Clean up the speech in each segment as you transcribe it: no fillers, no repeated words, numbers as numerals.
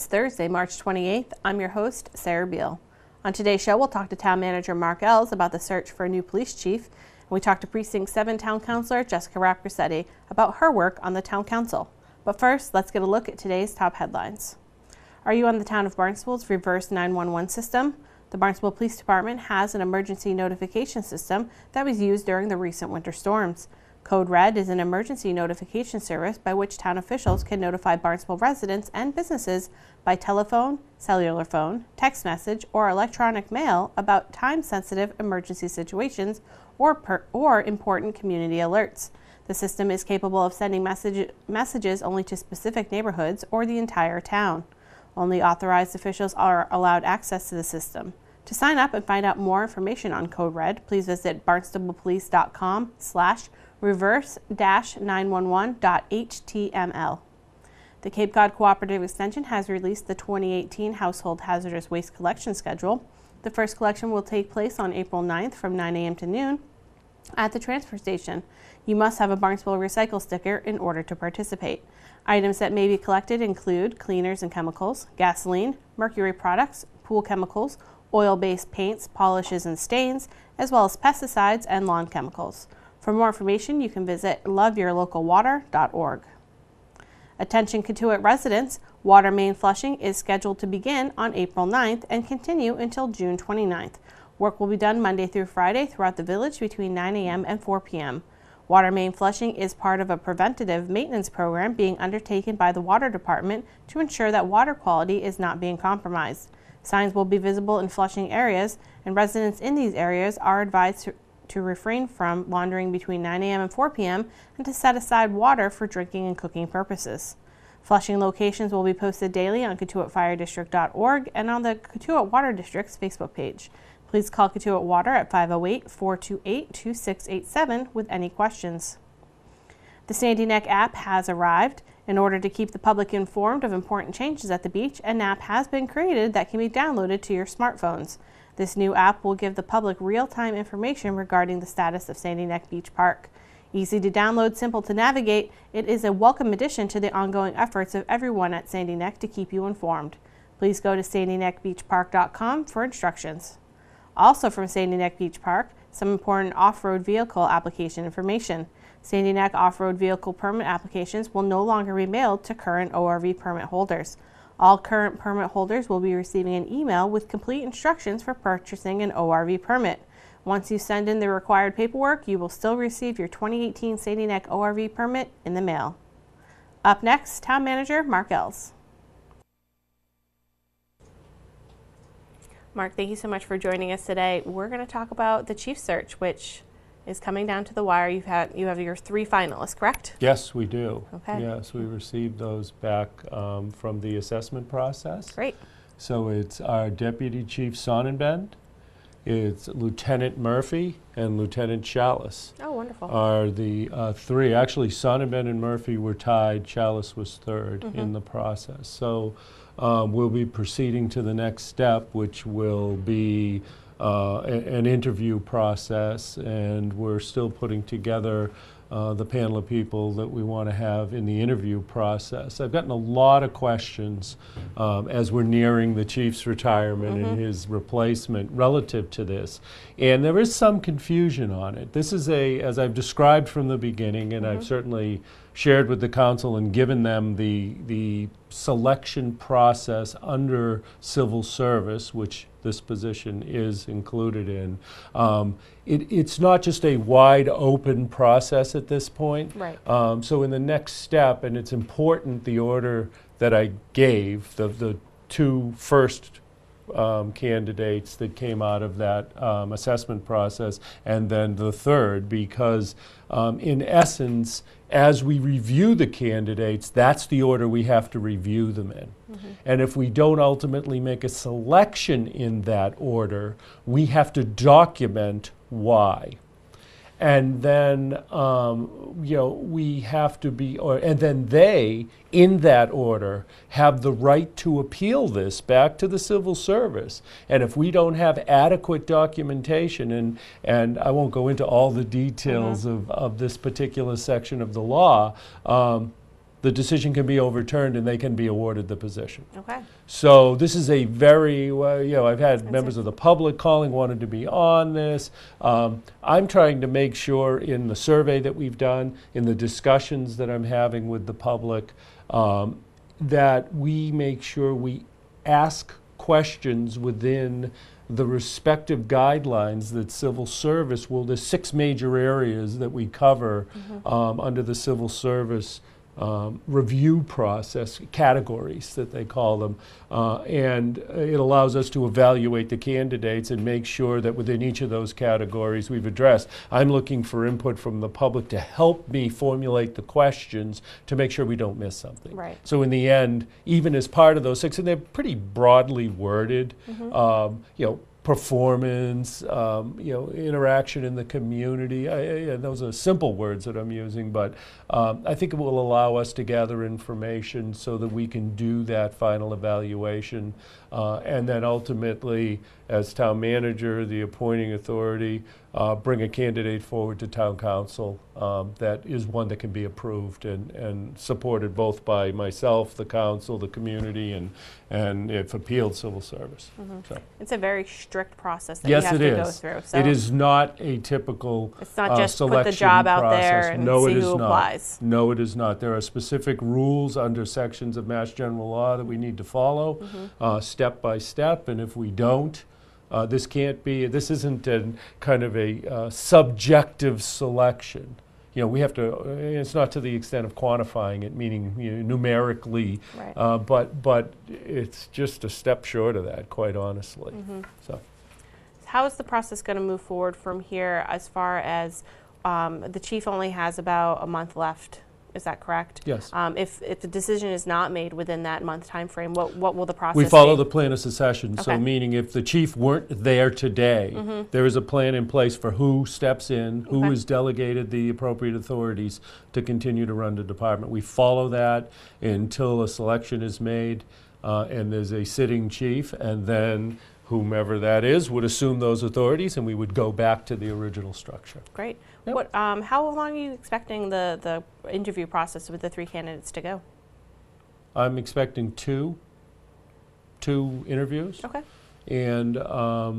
It's Thursday, March 28th. I'm your host, Sarah Beal. On today's show, we'll talk to Town Manager Mark Ells about the search for a new police chief, and we talk to Precinct 7 Town Councilor Jessica Rapgrassetti about her work on the Town Council. But first, let's get a look at today's top headlines. Are you on the Town of Barnstable's reverse 911 system? The Barnstable Police Department has an emergency notification system that was used during the recent winter storms. Code Red is an emergency notification service by which town officials can notify Barnstable residents and businesses by telephone, cellular phone, text message, or electronic mail about time-sensitive emergency situations or important community alerts. The system is capable of sending messages only to specific neighborhoods or the entire town. Only authorized officials are allowed access to the system. To sign up and find out more information on Code Red, please visit barnstablepolice.com/reverse-911.html. The Cape Cod Cooperative Extension has released the 2018 Household Hazardous Waste Collection Schedule. The first collection will take place on April 9th from 9 a.m. to noon at the transfer station. You must have a Barnstable Recycle sticker in order to participate. Items that may be collected include cleaners and chemicals, gasoline, mercury products, pool chemicals, oil-based paints, polishes, and stains, as well as pesticides and lawn chemicals. For more information, you can visit loveyourlocalwater.org. Attention Cotuit residents, water main flushing is scheduled to begin on April 9th and continue until June 29th. Work will be done Monday through Friday throughout the village between 9 a.m. and 4 p.m. Water main flushing is part of a preventative maintenance program being undertaken by the Water Department to ensure that water quality is not being compromised. Signs will be visible in flushing areas, and residents in these areas are advised to refrain from laundering between 9 a.m. and 4 p.m. and to set aside water for drinking and cooking purposes. Flushing locations will be posted daily on CotuitFireDistrict.org and on the Cotuit Water District's Facebook page. Please call Cotuit Water at 508-428-2687 with any questions. The Sandy Neck app has arrived. In order to keep the public informed of important changes at the beach, an app has been created that can be downloaded to your smartphones. This new app will give the public real-time information regarding the status of Sandy Neck Beach Park. Easy to download, simple to navigate, it is a welcome addition to the ongoing efforts of everyone at Sandy Neck to keep you informed. Please go to sandyneckbeachpark.com for instructions. Also from Sandy Neck Beach Park, some important off-road vehicle application information. Sandy Neck off-road vehicle permit applications will no longer be mailed to current ORV permit holders. All current permit holders will be receiving an email with complete instructions for purchasing an ORV permit. Once you send in the required paperwork, you will still receive your 2018 Sandy Neck ORV permit in the mail. Up next, Town Manager Mark Ells. Mark, thank you so much for joining us today. We're going to talk about the chief search, which is coming down to the wire. You have your 3 finalists, correct? Yes, we do. Okay. Yes, we received those back from the assessment process. Great. So it's our Deputy Chief Sonnenbend, it's Lieutenant Murphy, and Lieutenant Chalice. Oh, wonderful. Are the 3. Actually, Sonnenbend and Murphy were tied. Chalice was third in the process. So we'll be proceeding to the next step, which will be an interview process, and we're still putting together the panel of people that we want to have in the interview process. I've gotten a lot of questions as we're nearing the chief's retirement and his replacement relative to this, and there is some confusion on it. This is as I've described from the beginning, and I've certainly shared with the council and given them the selection process under civil service, which this position is included in. It's not just a wide open process at this point. Right. So in the next step, and it's important the order that I gave, the 2 first candidates that came out of that assessment process, and then the 3rd, because in essence, as we review the candidates, that's the order we have to review them in. And if we don't ultimately make a selection in that order, we have to document why. And then, we have to be, and then they, in that order, have the right to appeal this back to the civil service. And if we don't have adequate documentation, and I won't go into all the details of this particular section of the law, the decision can be overturned and they can be awarded the position. Okay. So this is a very, I've had members of the public calling, wanted to be on this. I'm trying to make sure in the survey that we've done, in the discussions that I'm having with the public, that we make sure we ask questions within the respective guidelines that civil service will. There's 6 major areas that we cover under the civil service review process, categories that they call them, and it allows us to evaluate the candidates and make sure that within each of those categories we've addressed. I'm looking for input from the public to help me formulate the questions to make sure we don't miss something. Right. So in the end, even as part of those 6, and they're pretty broadly worded, performance, interaction in the community. Those are simple words that I'm using, but I think it will allow us to gather information so that we can do that final evaluation. And then ultimately, as town manager, the appointing authority, bring a candidate forward to town council that is one that can be approved and supported both by myself, the council, the community, and if appealed, civil service. So. It's a very strict process that you have to go through. So it is not a typical it's not just put selection the job out process. there and No, see it is who not. applies. No, it is not. There are specific rules under sections of Mass General Law that we need to follow step by step, and if we don't, this isn't a kind of a subjective selection. We have to, it's not to the extent of quantifying it, meaning numerically, right. But it's just a step short of that, quite honestly. So, how is the process going to move forward from here as far as the chief only has about a month left? Is that correct? Yes. If the decision is not made within that month time frame, what will the process be? We follow the plan of succession. Okay. So meaning if the chief weren't there today, there is a plan in place for who steps in, who is delegated the appropriate authorities to continue to run the department. We follow that until a selection is made and there's a sitting chief, and then whomever that is would assume those authorities, and we would go back to the original structure. Great. Yep. How long are you expecting the interview process with the 3 candidates to go? I'm expecting two interviews. Okay. And I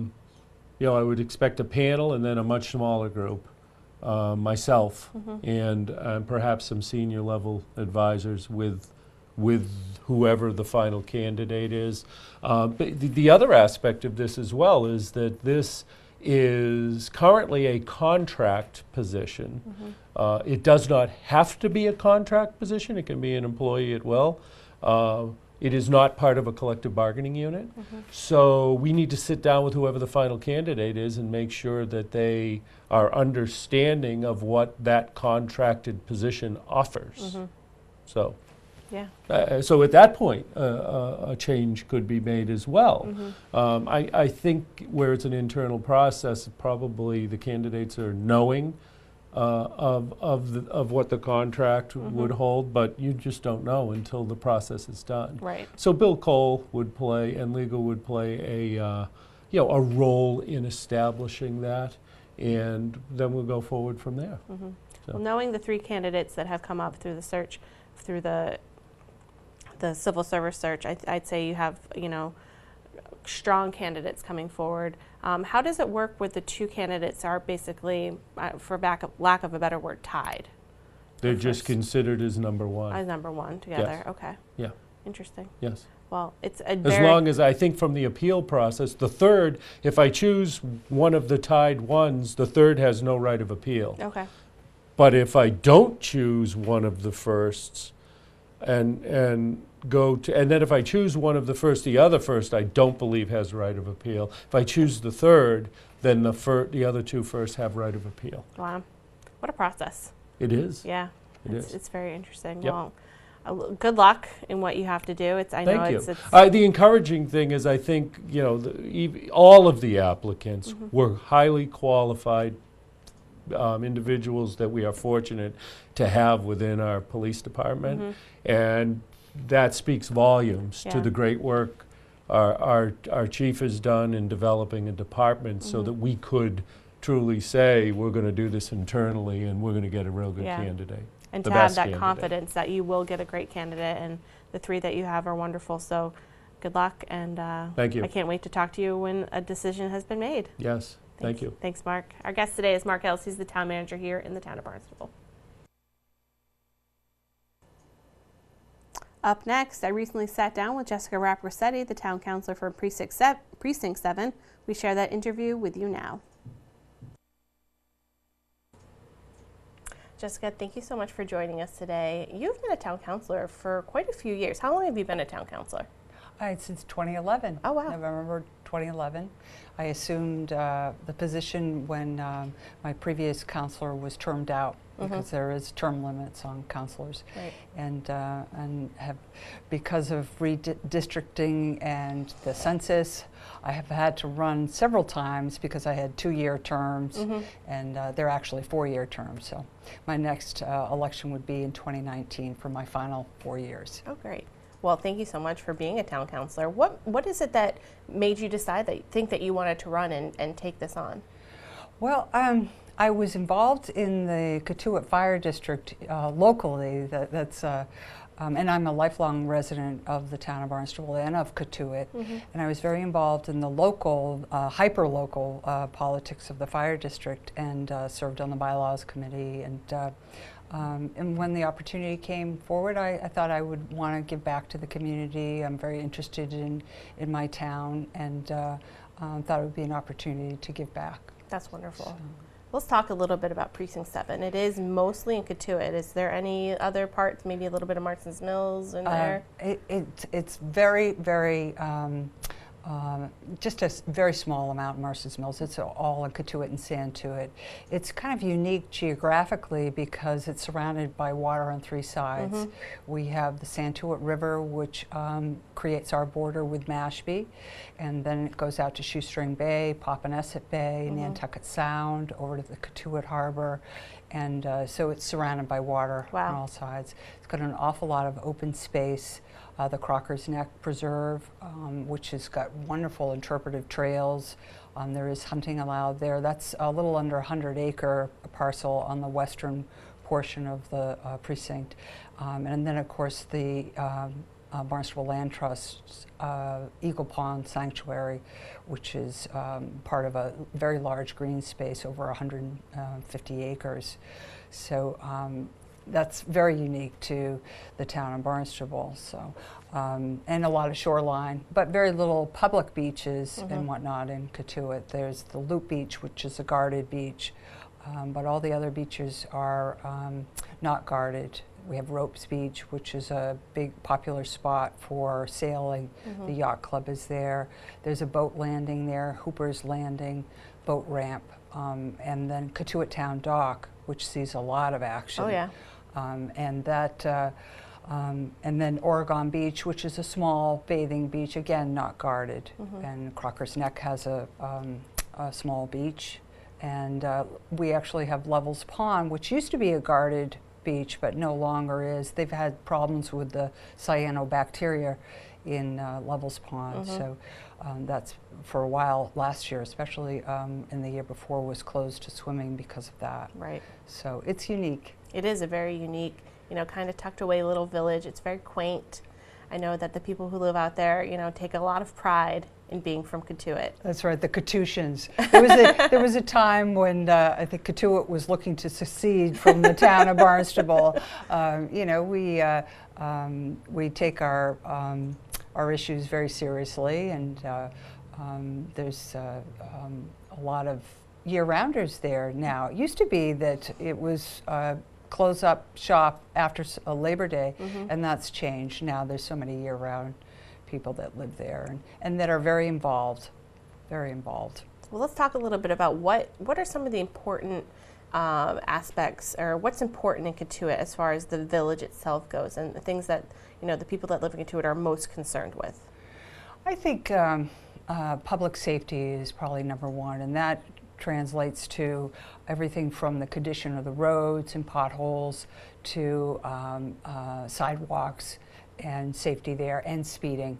would expect a panel and then a much smaller group, myself, and perhaps some senior level advisors with whoever the final candidate is. But the other aspect of this as well is that this is currently a contract position. It does not have to be a contract position. It can be an employee at will. It is not part of a collective bargaining unit. So we need to sit down with whoever the final candidate is and make sure that they are understanding of what that contracted position offers. So. Yeah. So at that point, a change could be made as well. I think where it's an internal process, probably the candidates are knowing of what the contract would hold, but you just don't know until the process is done. Right. So Bill Cole would play, and legal would play a role in establishing that, and then we'll go forward from there. So. Well, knowing the 3 candidates that have come up through the search, through the civil service search, I'd say you have, strong candidates coming forward. How does it work with the 2 candidates are basically, for lack of a better word, tied? They're just considered as number 1. As number 1 together. Yes. Okay. Yeah. Interesting. Yes. Well, it's as long as I think from the appeal process, the third, if I choose one of the tied ones, the third has no right of appeal. Okay. But if I don't choose one of the firsts, and then if I choose one of the first, the other first I don't believe has right of appeal. If I choose the third, then the other 2 first have right of appeal. Wow, what a process! It is. Yeah, It's it's very interesting. Yep. Well, good luck in what you have to do. Thank you. It's the encouraging thing is I think all of the applicants were highly qualified individuals that we are fortunate to have within our police department, and that speaks volumes to the great work our chief has done in developing a department so that we could truly say we're going to do this internally and we're going to get a real good candidate. and the to have best that candidate. confidence that you will get a great candidate, and the 3 that you have are wonderful. So good luck, and Thank you. I can't wait to talk to you when a decision has been made. Yes, thank you. Thanks, Mark. Our guest today is Mark Ellis. He's the town manager here in the town of Barnstable. Up next, I recently sat down with Jessica Rapp-Rossetti, the town councilor for Precinct 7. We share that interview with you now. Jessica, thank you so much for joining us today. You've been a town councilor for quite a few years. How long have you been a town councilor? Since 2011. Oh, wow. November 2011. I assumed the position when my previous councilor was termed out, because there is term limits on councilors. Right. And have, because of redistricting and the census, I have had to run several times because I had 2-year terms, and they're actually 4-year terms. So my next election would be in 2019 for my final 4 years. Oh, great. Well, thank you so much for being a town councilor. What is it that made you decide that you wanted to run and take this on? Well, I was involved in the Cotuit Fire District locally. And I'm a lifelong resident of the town of Barnstable and of Cotuit. And I was very involved in the local, hyper-local politics of the fire district, and served on the bylaws committee. And when the opportunity came forward, I thought I would want to give back to the community. I'm very interested in my town, and thought it would be an opportunity to give back. That's wonderful. So. Let's talk a little bit about Precinct 7. It is mostly in Cotuit. Is there any other parts, maybe a little bit of Marston's Mills in there? It's very, very, just a very small amount in Marston's Mills. It's all in Cotuit and Santuit. It's kind of unique geographically because it's surrounded by water on 3 sides. We have the Santuit River, which creates our border with Mashpee, and then it goes out to Shoestring Bay, Popponesset Bay, Nantucket Sound, over to the Cotuit Harbor, and so it's surrounded by water on all sides. It's got an awful lot of open space. The Crocker's Neck Preserve, which has got wonderful interpretive trails. There is hunting allowed there. That's a little under 100-acre parcel on the western portion of the precinct. And then, of course, the Barnstable Land Trust's Eagle Pond Sanctuary, which is part of a very large green space, over 150 acres. So that's very unique to the town of Barnstable. So, and a lot of shoreline, but very little public beaches and whatnot in Cotuit. There's the Loop Beach, which is a guarded beach, but all the other beaches are not guarded. We have Ropes Beach, which is a big popular spot for sailing. The yacht club is there. There's a boat landing there, Hooper's Landing, boat ramp, and then Cotuit Town Dock, which sees a lot of action. Oh, yeah. And then Oregon Beach, which is a small bathing beach, again not guarded. And Crocker's Neck has a small beach, and we actually have Levels Pond, which used to be a guarded beach but no longer is. They've had problems with the cyanobacteria in Levels Pond, so that's for a while last year, especially in the year before, was closed to swimming because of that. Right. So it's unique. It is a very unique, kind of tucked away little village. It's very quaint. I know that the people who live out there, take a lot of pride in being from Cotuit. That's right, the Cotuitians. There was a time when I think Cotuit was looking to secede from the town of Barnstable. We take our issues very seriously, and there's a lot of year-rounders there now. It used to be that it was close up shop after Labor Day, and that's changed. Now there's so many year-round people that live there and that are very involved, very involved. Well, let's talk a little bit about what are some of the important aspects, or what's important in Cotuit as far as the village itself goes, and the things that the people that live in Cotuit are most concerned with. I think public safety is probably number one, and that translates to everything from the condition of the roads and potholes to sidewalks and safety there, and speeding.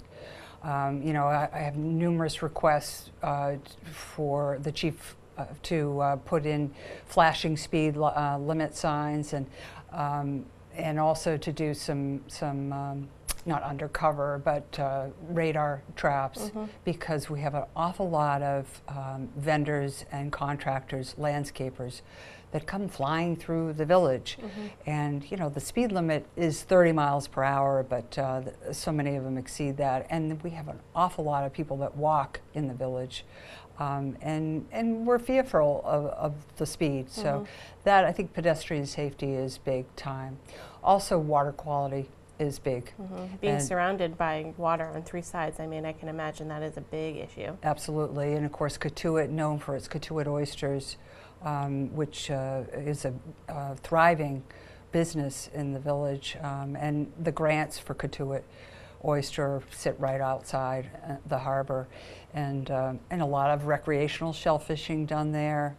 I have numerous requests for the chief put in flashing speed limit signs, and also to do some not undercover, but radar traps, because we have an awful lot of vendors and contractors, landscapers, that come flying through the village. And you know, the speed limit is 30 miles per hour, but so many of them exceed that. And we have an awful lot of people that walk in the village. And we're fearful of the speed. So that, I think pedestrian safety is big time. Also, water quality is big. Being surrounded by water on three sides, I mean, I can imagine that is a big issue. Absolutely. And of course, Cotuit, known for its Cotuit oysters, which is a thriving business in the village. And the grants for Cotuit oyster sit right outside the harbor. And a lot of recreational shellfishing done there.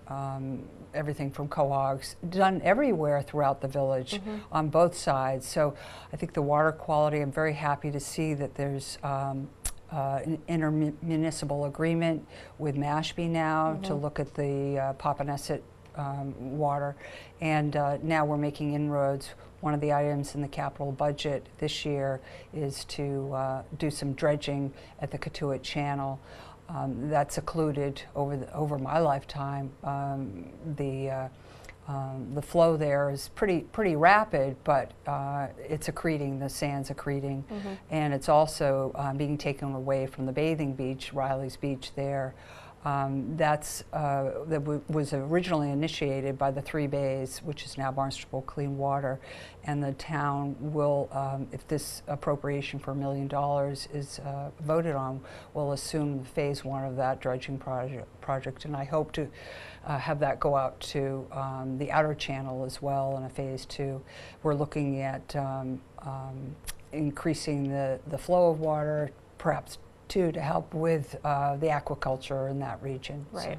Everything from cohogs done everywhere throughout the village on both sides. So I think the water quality, I'm very happy to see that there's an intermunicipal agreement with Mashpee now to look at the Papaneset water. And now we're making inroads. One of the items in the capital budget this year is to do some dredging at the Cotuit Channel. That's occluded over my lifetime. The flow there is pretty rapid, but it's accreting. The sand's accreting, and it's also being taken away from the bathing beach, Riley's Beach there. That was originally initiated by the Three Bays, which is now Barnstable Clean Water, and the town will, if this appropriation for $1 million is voted on, will assume phase 1 of that dredging project, and I hope to have that go out to the outer channel as well in a phase 2. We're looking at increasing the flow of water, perhaps to help with the aquaculture in that region. Right.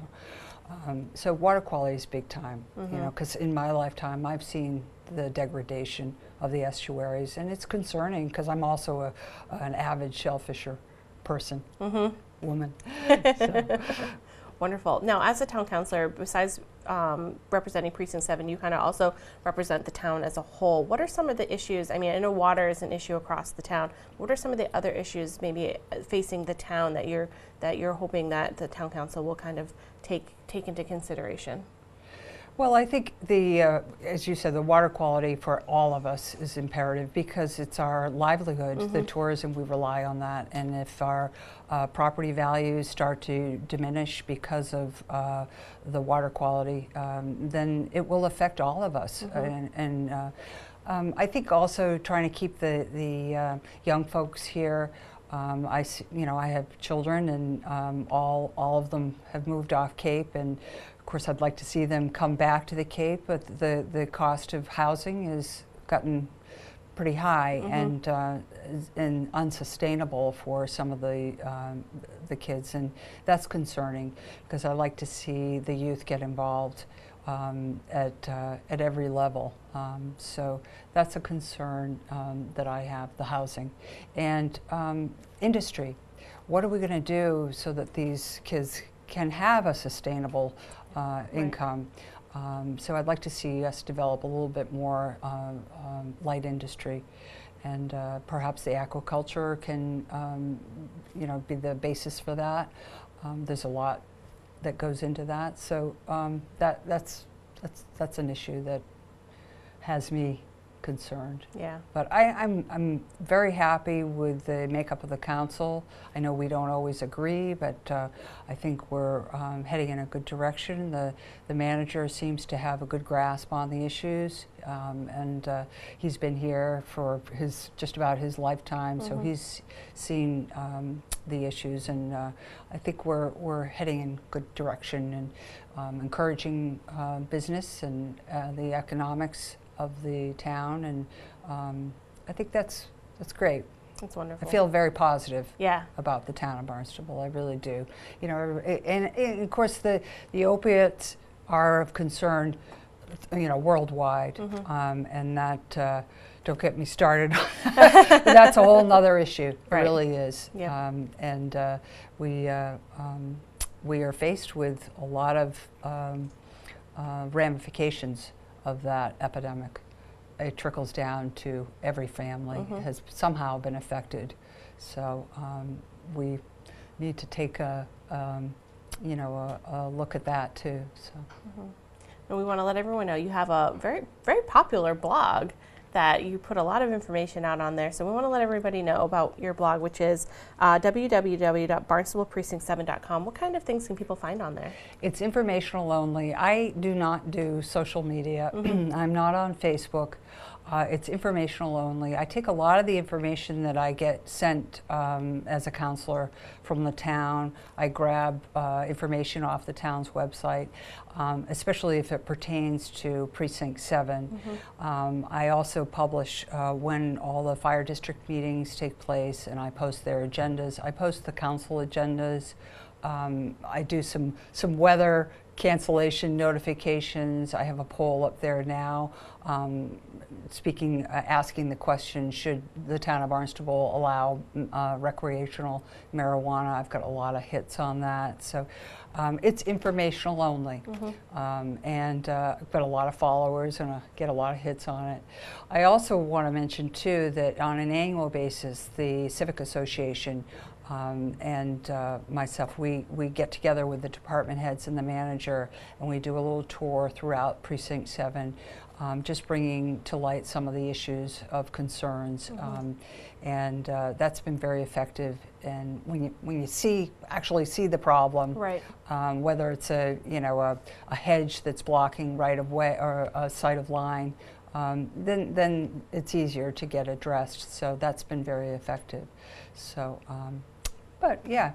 So water quality is big time, you know, because in my lifetime I've seen the degradation of the estuaries, and it's concerning because I'm also an avid shellfisher person, woman. So. Wonderful. Now, as a town councilor, besides representing Precinct 7, you kind of also represent the town as a whole. What are some of the issues? I mean, I know water is an issue across the town. What are some of the other issues maybe facing the town that you're hoping that the town council will kind of take into consideration? Well, I think as you said, the water quality for all of us is imperative because it's our livelihood, the tourism, we rely on that. And if our property values start to diminish because of the water quality, then it will affect all of us. I think also trying to keep the young folks here. I have children, and all of them have moved off Cape, and of course I'd like to see them come back to the Cape, but the cost of housing has gotten pretty high and unsustainable for some of the kids, and that's concerning because I like to see the youth get involved at every level. So that's a concern that I have, the housing. And industry. What are we going to do so that these kids can have a sustainable income? So I'd like to see us develop a little bit more light industry. And perhaps the aquaculture can be the basis for that. There's a lot that goes into that. So that's an issue that has me concerned. Yeah. But I'm very happy with the makeup of the council. I know we don't always agree, but I think we're heading in a good direction. The manager seems to have a good grasp on the issues, and he's been here for just about his lifetime, so he's seen the issues, and I think we're heading in good direction and encouraging business and the economics of the town, and I think that's great. That's wonderful. I feel very positive about the town of Barnstable. I really do. You know, and of course the opiates are of concern, worldwide, and that don't get me started. That's a whole nother issue. It really is. Yeah. And we we are faced with a lot of ramifications of that epidemic. It trickles down to every family has somehow been affected. So we need to take a look at that too. So. And we want to let everyone know you have a very, very popular blog that you put a lot of information out on there. So we want to let everybody know about your blog, which is www.barnstableprecinct7.com. What kind of things can people find on there? It's informational only. I do not do social media. I'm not on Facebook. It's informational only. I take a lot of the information that I get sent as a counselor from the town. I grab information off the town's website, especially if it pertains to Precinct 7. I also publish when all the fire district meetings take place, and I post their agendas. I post the council agendas. I do some weather cancellation notifications. I have a poll up there now asking the question, should the town of Barnstable allow recreational marijuana? I've got a lot of hits on that. So it's informational only. And I've got a lot of followers and I get a lot of hits on it. I also want to mention too that on an annual basis, the Civic Association and myself, we get together with the department heads and the manager, and we do a little tour throughout Precinct 7, just bringing to light some of the issues of concerns, and that's been very effective. And when you actually see the problem, right. Whether it's a hedge that's blocking right of way or a sight of line, then it's easier to get addressed. So that's been very effective. So. But yeah,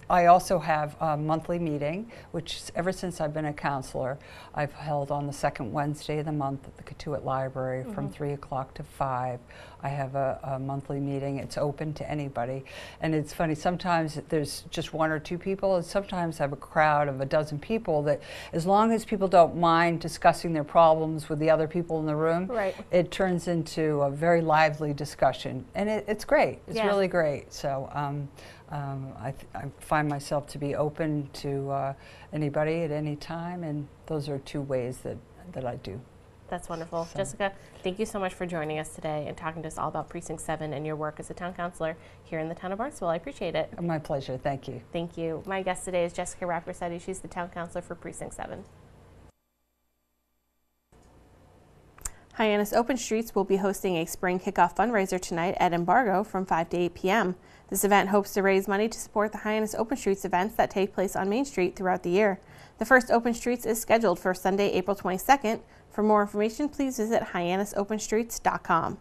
I also have a monthly meeting, which ever since I've been a counselor, I've held on the second Wednesday of the month at the Cotuit Library from 3 o'clock to 5. I have a monthly meeting. It's open to anybody. And it's funny, sometimes there's just 1 or 2 people, and sometimes I have a crowd of a dozen people that, as long as people don't mind discussing their problems with the other people in the room, right. it turns into a very lively discussion. And it's great. It's really great. So I find myself to be open to anybody at any time, and those are 2 ways that I do. That's wonderful. So. Jessica, thank you so much for joining us today and talking to us all about Precinct 7 and your work as a town councilor here in the town of Barnstable. I appreciate it. My pleasure. Thank you. Thank you. My guest today is Jessica Rappersetti. She's the town councilor for Precinct 7. Hyannis Open Streets will be hosting a spring kickoff fundraiser tonight at Embargo from 5 to 8 p.m. This event hopes to raise money to support the Hyannis Open Streets events that take place on Main Street throughout the year. The first Open Streets is scheduled for Sunday, April 22nd. For more information, please visit hyannisopenstreets.com.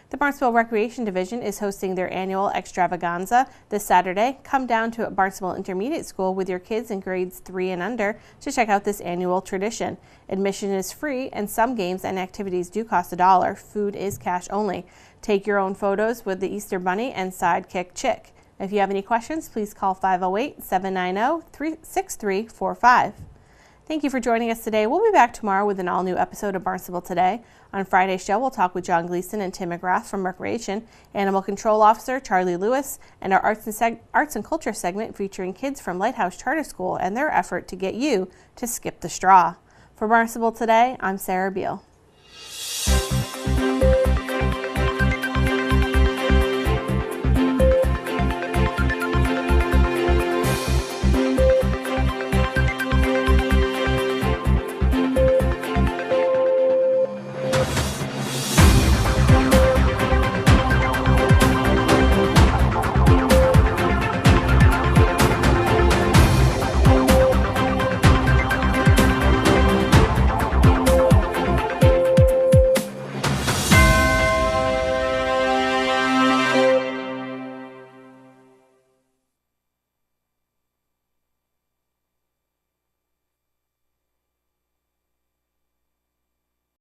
The Barnstable Recreation Division is hosting their annual extravaganza this Saturday. Come down to Barnstable Intermediate School with your kids in grades 3 and under to check out this annual tradition. Admission is free, and some games and activities do cost $1. Food is cash only. Take your own photos with the Easter Bunny and Sidekick Chick. If you have any questions, please call 508-790-6345. Thank you for joining us today. We'll be back tomorrow with an all-new episode of Barnstable Today. On Friday's show, we'll talk with John Gleason and Tim McGrath from Recreation, Animal Control Officer Charlie Lewis, and our Arts and Culture segment featuring kids from Lighthouse Charter School and their effort to get you to skip the straw. For Barnstable Today, I'm Sarah Beal.